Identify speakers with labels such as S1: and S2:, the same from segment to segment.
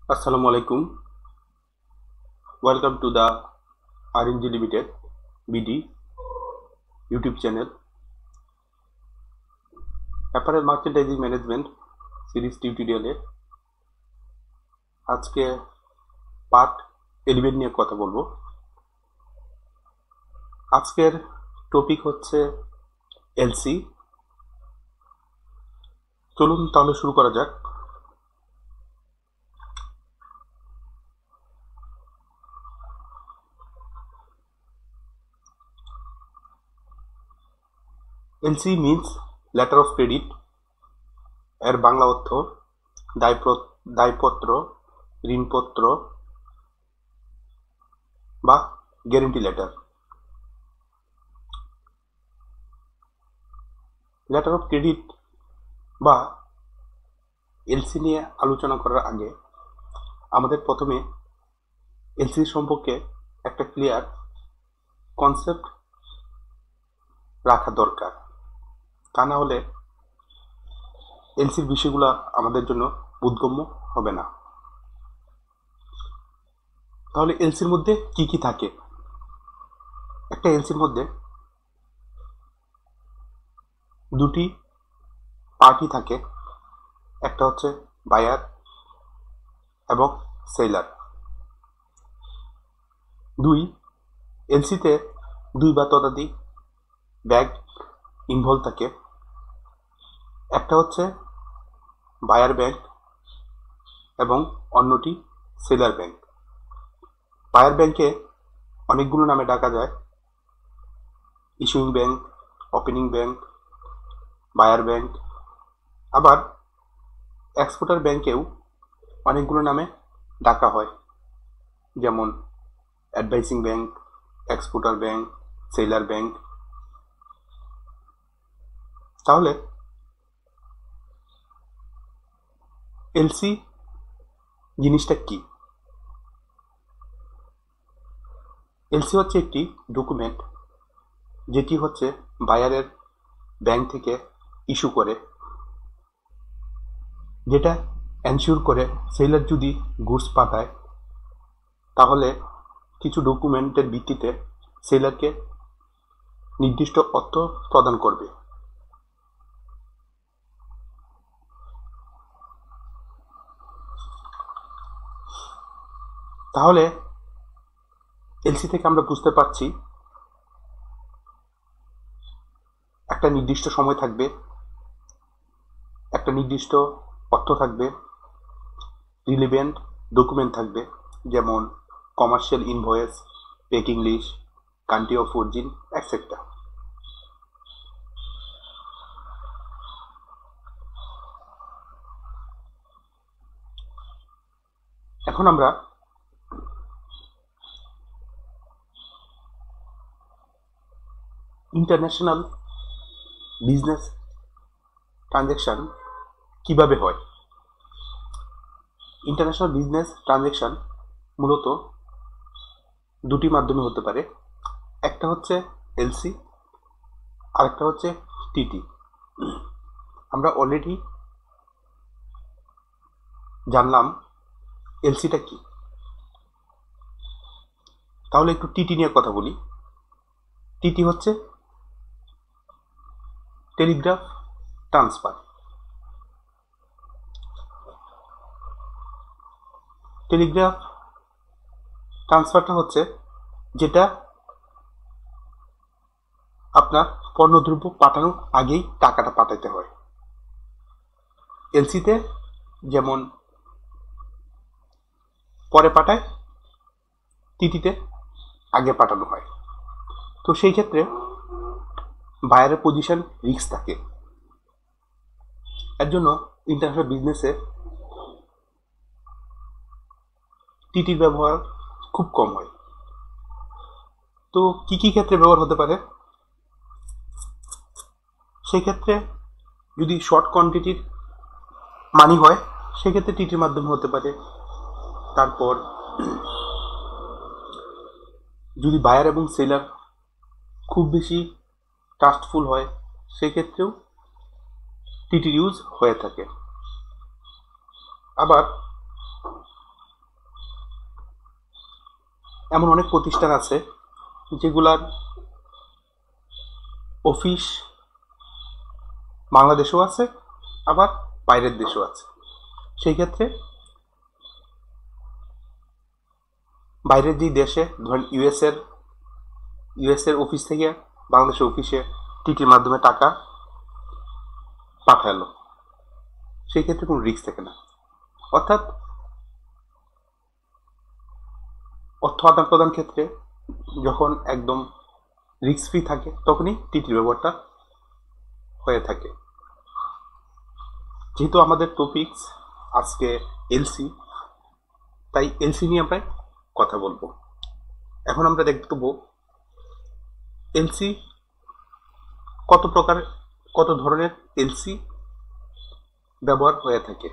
S1: Assalamu alaikum. Welcome to the RNG Limited BD YouTube channel. Apparel Merchandising Management series টিউটোরিয়ালে আজকে part 11 নিয়ে কথা বলবো। আজকের টপিক হচ্ছে এলসি। চলুন তাহলে শুরু করা যাক। LC means letter of credit. এর বাংলা অর্থ দায়পত্র, ঋণপত্র বা guarantee letter. Letter of credit বা এলসি নিয়ে আলোচনা করার আগে আমাদের প্রথমে এলসি সম্পর্কে একটা ক্লিয়ার কনসেপ্ট রাখা দরকার। তা না হলে এলসির বিষয়গুলো আমাদের জন্য বোধগম্য হবে না। তাহলে এলসির মধ্যে কি কি থাকে? একটা এলসির মধ্যে দুটি পার্টি থাকে, একটা হচ্ছে বায়ার এবং সেলার। এলসিতে দুই বা ততোধিক ব্যাংক ইনভলভ থাকে। একটা হচ্ছে বায়ার ব্যাংক এবং অন্যটি সেলার ব্যাংক। বায়ার ব্যাংকে অনেকগুলো নামে ডাকা যায়: issuing bank, opening bank, buyer bank. আবার এক্সপোর্টার ব্যাংকেও অনেকগুলো নামে ডাকা হয়, যেমন advising bank, exporter bank, seller bank. তাহলে এলসি জিনিসটা কি? এলসি হচ্ছে একটি ডকুমেন্ট যেটি হচ্ছে বায়ারের ব্যাংক থেকে ইস্যু করে, যেটা এনশিওর করে সেলার যদি গুডস পাঠায় তাহলে কিছু ডকুমেন্টের ভিত্তিতে সেলারকে নির্দিষ্ট অর্থ প্রদান করবে। তাহলে এলসি থেকে আমরা বুঝতে পারছি একটা নির্দিষ্ট সময় থাকবে, একটা নির্দিষ্ট অর্থ থাকবে, রিলেভেন্ট ডকুমেন্ট থাকবে, যেমন commercial invoice, packing list, country of origin, etcetera. এখন আমরা ইন্টারন্যাশনাল বিজনেস ট্রানজ্যাকশন কিভাবে হয়। ইন্টারন্যাশনাল বিজনেস ট্রানজ্যাকশন মূলত দুটি মাধ্যমে হতে পারে। একটা হচ্ছে এলসি, আরেকটা হচ্ছে টিটি। আমরা অলরেডি জানলাম এলসিটা কি। তাহলে একটু টিটি নিয়ে কথা বলি। টিটি হচ্ছে টেলিগ্রাফ ট্রান্সফার। টেলিগ্রাফ ট্রান্সফারটা হচ্ছে যেটা আপনার পণ্যদ্রব্য পাঠানোর আগেই টাকাটা পাঠাতে হয়। এলসিতে যেমন পরে পাঠায়, টিটিতে আগে পাঠানো হয়। তো সেই ক্ষেত্রে বায়ারের পজিশন রিস্ক থাকে। এর জন্য ইন্টারন্যাশনাল বিজনেসে টিটির ব্যবহার খুব কম হয়। তো কি কি ক্ষেত্রে ব্যবহার হতে পারে? সেই ক্ষেত্রে যদি শর্ট কোয়ান্টিটির মানি হয় সেক্ষেত্রে টিটির মাধ্যমে হতে পারে। তারপর যদি বায়ার এবং সেলার খুব বেশি ট্রাস্টফুল হয় সেক্ষেত্রেও টিটির ইউজ হয়ে থাকে। আবার এমন অনেক প্রতিষ্ঠান আছে যেগুলার অফিস বাংলাদেশেও আছে, আবার বাইরের দেশেও আছে। সেই ক্ষেত্রে বাইরের যে দেশে, ধরেন ইউএস এর অফিস থেকে বাংলাদেশের অফিসে টিটির মাধ্যমে টাকা পাঠালো, সেই ক্ষেত্রে কোনো রিস্ক থাকে না। অর্থাৎ অর্থ আদান প্রদান ক্ষেত্রে যখন একদম রিস্ক ফ্রি থাকে তখনই টিটির ব্যবহারটা হয়ে থাকে। যেহেতু আমাদের টপিকস আজকে এলসি, তাই এলসি নিয়ে আমরা কথা বলবো। এখন আমরা দেখব এলসি কত প্রকার, কত ধরনের এলসি ব্যবহার হয়ে থাকে।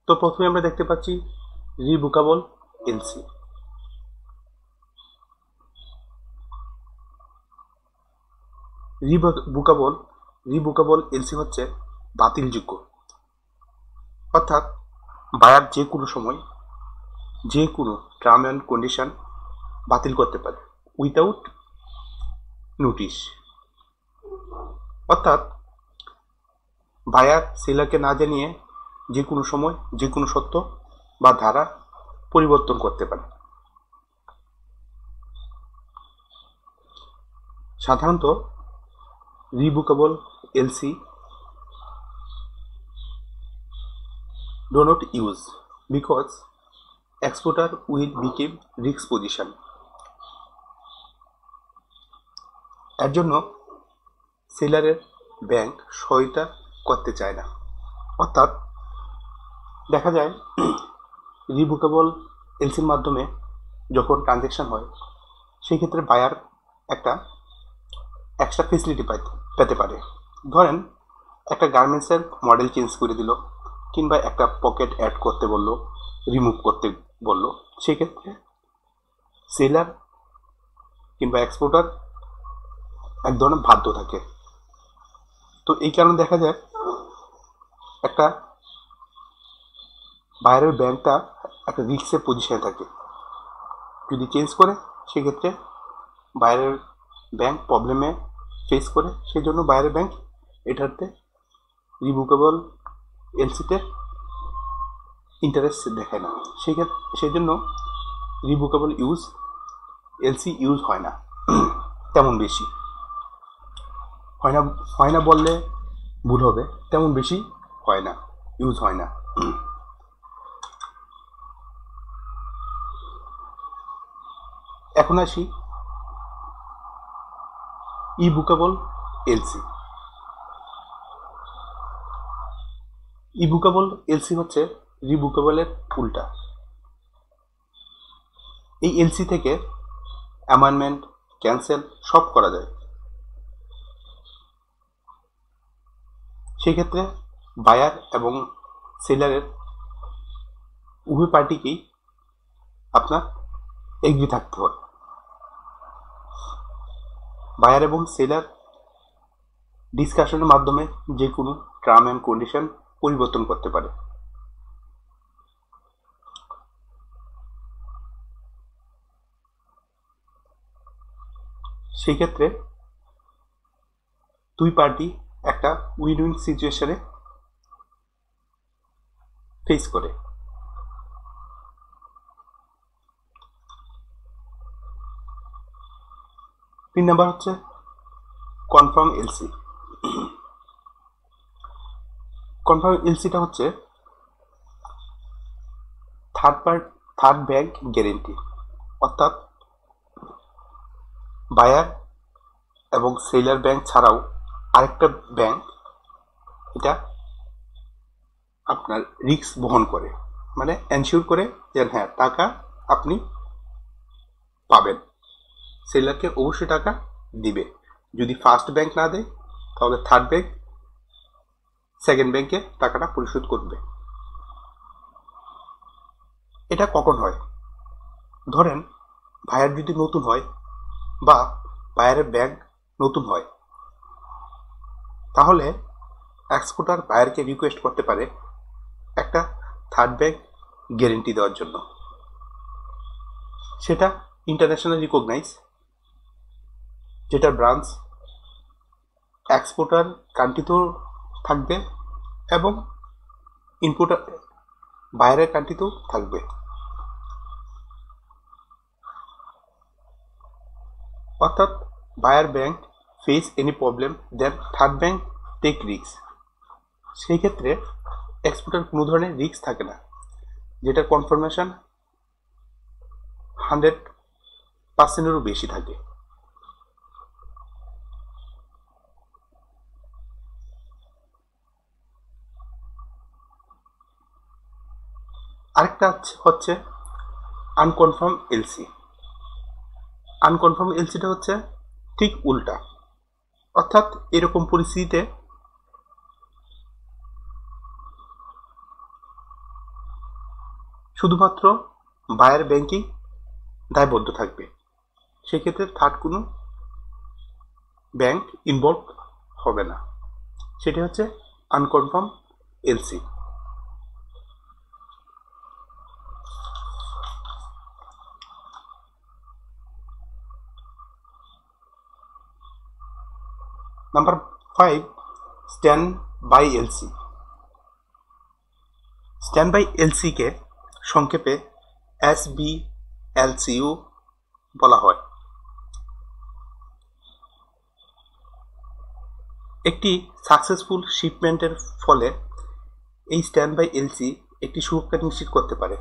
S1: তো প্রথমে আমরা দেখতে পাচ্ছি রিভোকেবল এলসি। রিভোকেবল এলসি হচ্ছে বাতিলযোগ্য, অর্থাৎ বায়ার যে কোনো সময় যে কোনো টার্ম অ্যান্ড কন্ডিশন বাতিল করতে পারে উইথাউট নোটিশ। অর্থাৎ বায়ার সেলারকে না জানিয়ে যে কোনো সময় যে কোনো সত্য বা ধারা পরিবর্তন করতে পারে। সাধারণত রিভোকেবল LC do not use because exporter will become risk position। এর জন্য সেলারের ব্যাংক সহায়তা করতে চায় না। অর্থাৎ দেখা যায় রিভোকেবল এলসির মাধ্যমে যখন ট্রানজ্যাকশন হয়, সেই ক্ষেত্রে বায়ার একটা এক্সট্রা ফেসিলিটি পেতে পারে। ধরেন একটা গার্মেন্টসের মডেল চেঞ্জ করে দিল, কিংবা একটা পকেট অ্যাড করতে বললো, রিমুভ করতে বললো, সেক্ষেত্রে সেলার কিংবা এক্সপোর্টার এক ধরনের বাধ্য থাকে। তো এই কারণে দেখা যায় একটা বাইরের ব্যাংকটা একটা রিস্কের পজিশনে থাকে। যদি চেঞ্জ করে সেক্ষেত্রে বাইরের ব্যাংক প্রবলেমে ফেস করে, সেই জন্য বাইরের ব্যাংক এটাতে রিভোকেবল এলসিতে ইন্টারেস্ট দেখায় না। সেই জন্য রিভোকেবল এলসি ইউজ হয় না, তেমন বেশি হয় না বললে ভুল হবে, তেমন বেশি হয় না, ইউজ হয় না। এখন আসি ইভোকেবল এলসি। ইভোকেবল এলসি হচ্ছে রিভোকেবলের উল্টা। এই এলসি থেকে অ্যামেন্ডমেন্ট, ক্যান্সেল সব করা যায়। সেক্ষেত্রে বায়ার এবং সেলারের উভয় পার্টিকেই আপনার এগ্রি থাকতে হয়। বায়ার এবং সেলার ডিসকাশনের মাধ্যমে যে কোনো টার্ম অ্যান্ড কন্ডিশন পরিবর্তন করতে পারে। সেই ক্ষেত্রে দুই পার্টি একটা উইন উইন সিচুয়েশনে ফেস করে। 3 নাম্বার হচ্ছে কনফার্ম এলসি। কনফার্ম এলসিটা হচ্ছে থার্ড ব্যাংক গ্যারেন্টি। অর্থাৎ বায়ার এবং সেলার ব্যাংক ছাড়াও আরেকটা ব্যাংক এটা আপনার রিস্ক বহন করে, মানে এনশিওর করে যে হ্যাঁ টাকা আপনি পাবেন, সেলারকে অবশ্যই টাকা দিবে। যদি ফার্স্ট ব্যাংক না দেয় তাহলে থার্ড ব্যাংক সেকেন্ড ব্যাংকে টাকাটা পরিশোধ করবে। এটা কখন হয়? ধরেন বায়ার যদি নতুন হয় বা বায়ারের ব্যাংক নতুন হয়, তাহলে এক্সপোর্টার বায়ারকে রিকোয়েস্ট করতে পারে একটা থার্ড ব্যাংক গ্যারেন্টি দেওয়ার জন্য, সেটা ইন্টারন্যাশনাল রিকগনাইজ, যেটা ব্রাঞ্চ এক্সপোর্টার কান্ট্রিতেও থাকবে এবং ইম্পোর্টার বাইরের কান্ট্রিতেও থাকবে। অর্থাৎ buyer bank face any problem then third bank take risk. সেই ক্ষেত্রে এক্সপোর্টার কোনো ধরনের রিস্ক থাকে না, যেটা কনফার্মেশন 100%-এরও বেশি থাকে। আরেকটা হচ্ছে আনকনফার্ম এলসি। আনকনফার্ম এলসিটা হচ্ছে ঠিক উল্টা, অর্থাৎ এরকম পরিস্থিতিতে শুধুমাত্র বায়ার ব্যাংকই দায়বদ্ধ থাকবে, সেক্ষেত্রে থার্ড কোনো ব্যাংক ইনভলভ হবে না। সেটি হচ্ছে unconfirmed LC. Number 5, stand by LC. Stand by এলসিকে সংক্ষেপে SBLCও বলা হয়। একটি সাকসেসফুল শিপমেন্টের ফলে এই স্ট্যান্ড বাই এলসি একটি সুরক্ষা নিশ্চিত করতে পারে।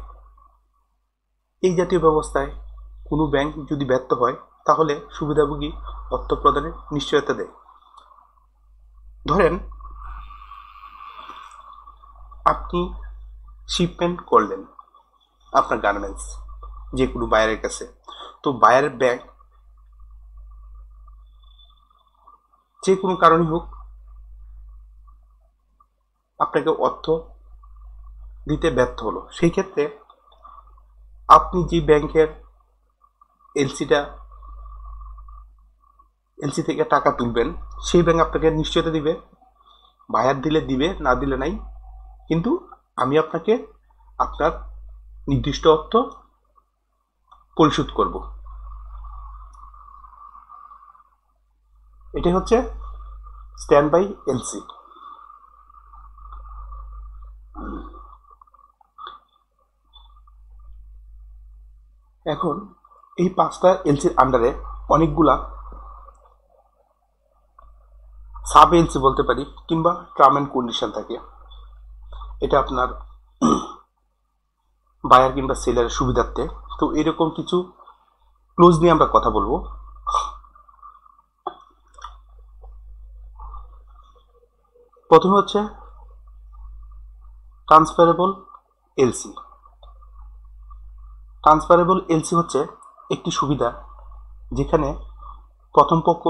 S1: এই জাতীয় ব্যবস্থায় কোনো ব্যাংক যদি ব্যর্থ হয় তাহলে সুবিধাভোগী অর্থ প্রদানের নিশ্চয়তা দেয়। ধরেন আপনি শিপমেন্ট করলেন আপনার গার্মেন্টস যে কোনো বায়ারের কাছে, তো বায়ার ব্যাংক যে কোনো কারণে হোক আপনাকে অর্থ দিতে ব্যর্থ হলো। সেই ক্ষেত্রে আপনি যে ব্যাংকের এলসি থেকে টাকা তুলবেন সেই ব্যাংক আপনাকে নিশ্চয়তা দিবে, বায়ার দিলে দিবে, না দিলে নাই, কিন্তু আমি আপনাকে আপনার নির্দিষ্ট অর্থ পরিশোধ করব। এটাই হচ্ছে স্ট্যান্ড বাই এলসি। এখন এই 5টা এলসির আন্ডারে অনেকগুলা সাব এলসি বলতে পারি কিংবা টার্ম অ্যান্ড কন্ডিশন থাকে। এটা আপনার বায়ার কিংবা সেলারের সুবিধার্থে। তো এরকম কিছু ক্লোজ নিয়ে আমরা কথা বলবো। প্রথমে হচ্ছে ট্রান্সফারেবল এলসি। ট্রান্সফারেবল এলসি হচ্ছে একটি সুবিধা যেখানে প্রথম পক্ষ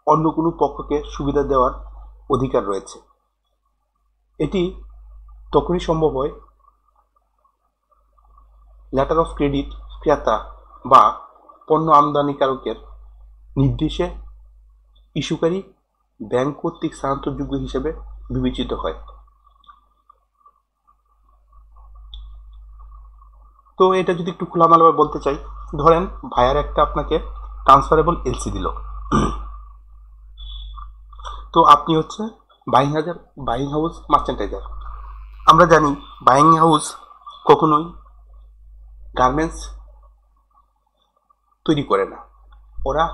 S1: অন্য কোনো পক্ষকে সুবিধা দেওয়ার অধিকার রয়েছে। এটি তখনই সম্ভব হয় লেটার অফ ক্রেডিট ক্রেতা বা পণ্য আমদানিকারকের নির্দেশে ইস্যুকারী ব্যাংক কর্তৃক স্থানান্তরযোগ্য হিসেবে বিবেচিত হয়। তো এটা যদি একটু খোলামেলাভাবে বলতে চাই, ধরেন ভাইয়ার একটা আপনাকে ট্রান্সফারেবল এলসি দিল, তো আপনি হচ্ছে বাইং হাউস মার্চেন্টাইজার। আমরা জানি বাইং হাউস কখনোই গার্মেন্টস তৈরি করে না, ওরা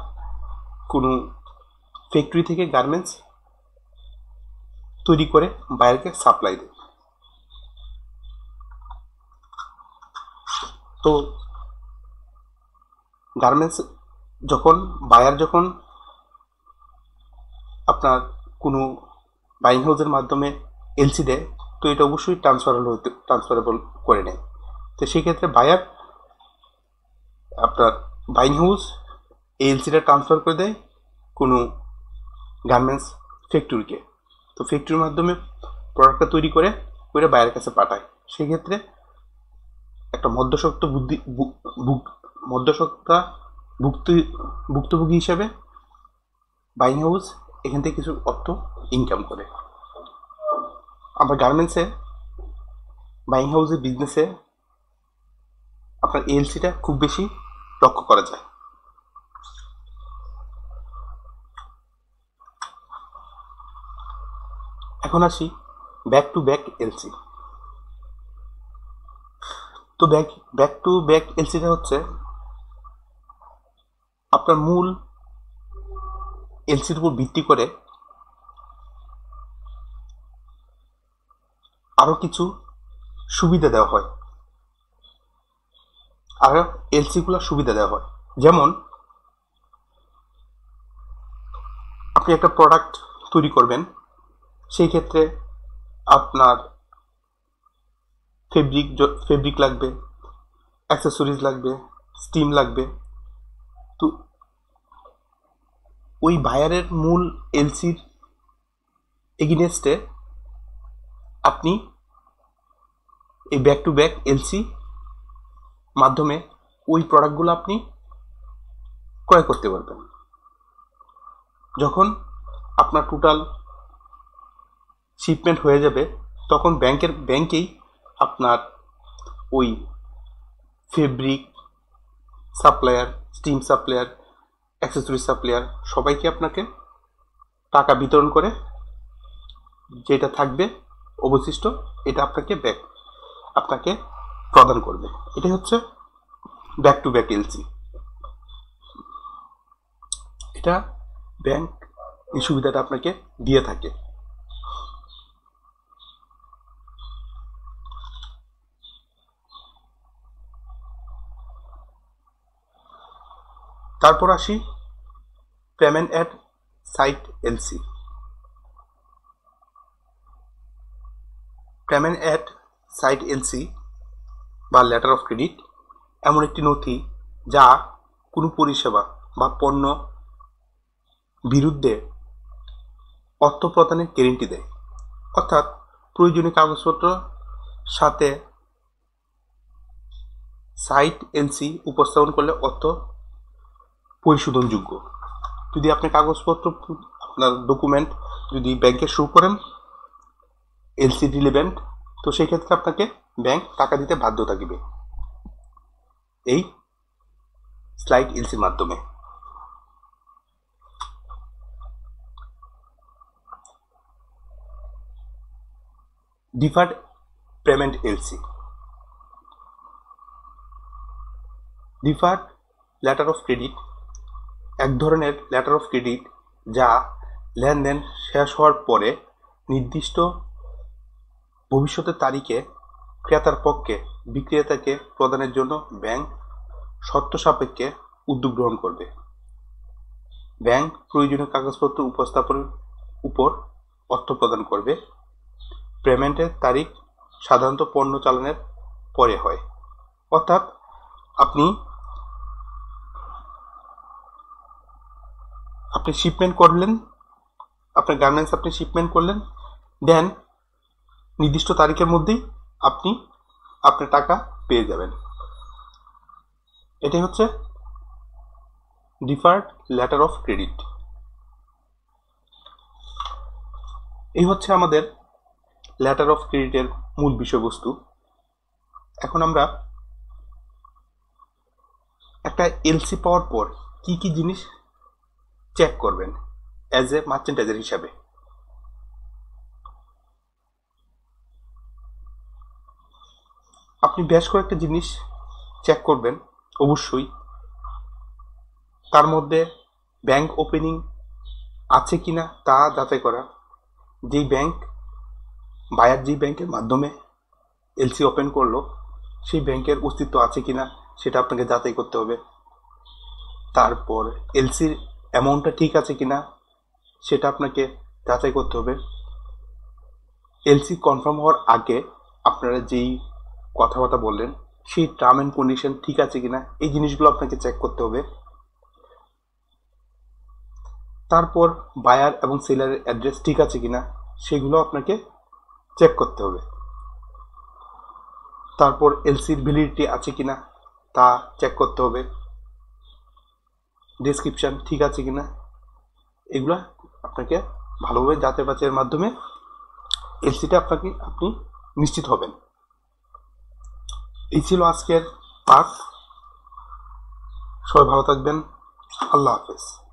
S1: কোনো ফ্যাক্টরি থেকে গার্মেন্টস তৈরি করে বায়ারকে সাপ্লাই দেয়। তো গার্মেন্টস বায়ার যখন আপনার কোনো বাইং হাউসের মাধ্যমে এলসি দেয়, তো এটা অবশ্যই ট্রান্সফারেবল করে নেয়। তো সেক্ষেত্রে বায়ার আপনার বাইং হাউস এই এলসিটা ট্রান্সফার করে দেয় কোনো গার্মেন্টস ফ্যাক্টরিকে। তো ফ্যাক্টরির মাধ্যমে প্রোডাক্টটা তৈরি করে বায়ারের কাছে পাঠায়। সেক্ষেত্রে একটা ভুক্তভোগী হিসাবে বাইং হাউস এখান থেকে কিছু অর্থ ইনকাম করে। আমরা গার্মেন্টসে, বাইং হাউসে, বিজনেসে আপনার এলসিটা খুব বেশি লক্ষ্য করা যায়। এখন আসি ব্যাক টু ব্যাক এলসি। তো ব্যাক টু ব্যাক এলসিটা হচ্ছে আপনার মূল এলসির উপর ভিত্তি করে আরো কিছু সুবিধা দেওয়া হয়, আর এলসি গুলো সুবিধা দেওয়া হয়। যেমন আপনি একটা প্রোডাক্ট তৈরি করবেন, সেই ক্ষেত্রে আপনার ফেব্রিক লাগবে, অ্যাক্সেসরিজ লাগবে, স্টিম লাগবে। তো ওই বায়ারের মূল এলসির এগেইনস্টে আপনি এই ব্যাক টু ব্যাক এলসি মাধ্যমে ওই প্রোডাক্টগুলো আপনি ক্রয় করতে পারবেন। যখন আপনার টোটাল শিপমেন্ট হয়ে যাবে, তখন ব্যাংকেই আপনার ওই fabric supplier, steam supplier, accessory supplier সবাইকে আপনাকে টাকা বিতরণ করে যেটা থাকবে অবশিষ্ট, এটা আপনাকে প্রদান করবে। এটাই হচ্ছে ব্যাক টু ব্যাক এলসি। এটা ব্যাংক এই সুবিধাটা আপনাকে দিয়ে থাকে। তারপর আসি payment at sight LC. Payment at sight LC বা লেটার অফ ক্রেডিট এমন একটি নথি যা কোনো পরিষেবা বা পণ্য বিরুদ্ধে অর্থ প্রদানের গ্যারেন্টি দেয়। অর্থাৎ প্রয়োজনীয় কাগজপত্র সাথে সাইট এলসি উপস্থাপন করলে অর্থ পরিশোধনযোগ্য। যদি আপনি কাগজপত্র, আপনার ডকুমেন্ট যদি ব্যাংকে শো করেন এলসি রিলেভেন্ট, তো সেই ক্ষেত্রে আপনাকে ব্যাংক টাকা দিতে বাধ্য থাকবে এই স্লাইড এলসির মাধ্যমে। Deferred payment LC. Deferred letter of credit এক ধরনের লেটার অফ ক্রেডিট যা লেনদেন শেষ হওয়ার পরে নির্দিষ্ট ভবিষ্যতের তারিখে ক্রেতার পক্ষে বিক্রেতাকে প্রদানের জন্য ব্যাংক শর্ত সাপেক্ষে উদ্যোগ গ্রহণ করবে। ব্যাংক প্রয়োজনীয় কাগজপত্র উপস্থাপনের উপর অর্থ প্রদান করবে। পেমেন্টের তারিখ সাধারণত পণ্য চালানের পরে হয়। অর্থাৎ আপনি শিপমেন্ট করলেন, আপনার গার্মেন্টস আপনি শিপমেন্ট করলেন, দেন নির্দিষ্ট তারিখের মধ্যেই আপনি আপনার টাকা পেয়ে যাবেন। এটাই হচ্ছে ডিফার্ড লেটার অফ ক্রেডিট। এই হচ্ছে আমাদের লেটার অফ ক্রেডিটের মূল বিষয়বস্তু। এখন আমরা একটা এলসি পাওয়ার পর কি কি জিনিস চেক করবেন অ্যাজ এ মার্চেন্টাইজার হিসাবে। আপনি বেশ কয়েকটা জিনিস চেক করবেন অবশ্যই। তার মধ্যে ব্যাংক ওপেনিং আছে কিনা তা যাচাই করা, যেই বায়ার যেই ব্যাংকের মাধ্যমে এলসি ওপেন করলো সেই ব্যাংকের অস্তিত্ব আছে কিনা সেটা আপনাকে যাচাই করতে হবে। তারপর এলসির অ্যামাউন্টটা ঠিক আছে কিনা সেটা আপনাকে যাচাই করতে হবে। এলসি কনফার্ম হওয়ার আগে আপনারা যেই কথাবার্তা বললেন সেই টার্ম অ্যান্ড কন্ডিশন ঠিক আছে কিনা এই জিনিসগুলো আপনাকে চেক করতে হবে। তারপর বায়ার এবং সেলারের অ্যাড্রেস ঠিক আছে কিনা সেগুলো আপনাকে চেক করতে হবে। তারপর এলসির ভ্যালিডিটি আছে কিনা তা চেক করতে হবে। ডেসক্রিপশন ঠিক আছে কিনা এগুলো আপনাকে ভালোভাবে যাচাই বাছাইয়ের মাধ্যমে এলসিটা আপনি নিশ্চিত হবেন। এই ছিল আজকের পাঠ। সবাই ভালো থাকবেন। আল্লাহ হাফেজ।